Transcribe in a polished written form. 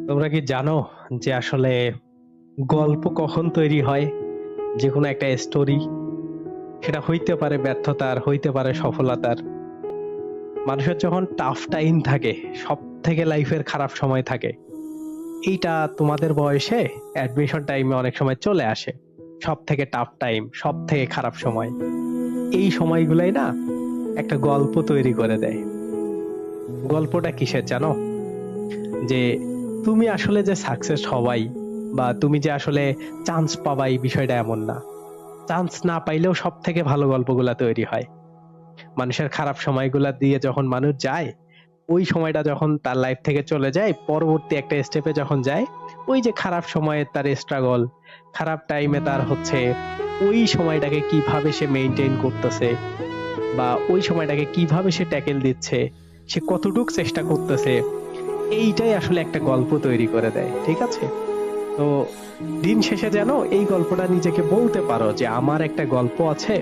তোমরা কি জানো যে আসলে গল্প কখন তৈরি হয়? যেকোনো একটা স্টোরি, সেটা হইতে পারে ব্যর্থতার, হইতে পারে সফলতার। মানুষের যখন টাফ টাইম থাকে, সব থেকে লাইফের খারাপ সময় থাকে, এইটা তোমাদের বয়সে অ্যাডমিশন টাইমে অনেক সময় চলে আসে। সব থেকে টাফ টাইম, সব থেকে খারাপ সময়, এই সময়গুলাই না একটা গল্প তৈরি করে দেয়। গল্পটা কিসের জানো? যে তুমি আসলে যে সাকসেস হবাই, বা তুমি যে আসলে চান্স পাবাই, বিষয়টা এমন না। চান্স না পাইলেও সব থেকে ভালো গল্পগুলা তৈরি হয়। মানুষের খারাপ সময়গুলা দিয়ে যখন মানুষ যায়, ওই সময়টা যখন তার লাইফ থেকে চলে যায়, পরবর্তী একটা স্টেপে যখন যায়, ওই যে খারাপ সময়ে তার স্ট্রাগল, খারাপ টাইমে তার হচ্ছে ওই সময়টাকে কিভাবে সে মেনটেন করতেছে, বা ওই সময়টাকে কিভাবে সে ট্যাকেল দিচ্ছে, সে কতটুক চেষ্টা করতেছে, এইটাই আসলে একটা গল্প তৈরি করে দেয়। ঠিক আছে? তো দিন শেষে যেন এই গল্পটা নিজেকে বলতে পারো যে আমার একটা গল্প আছে,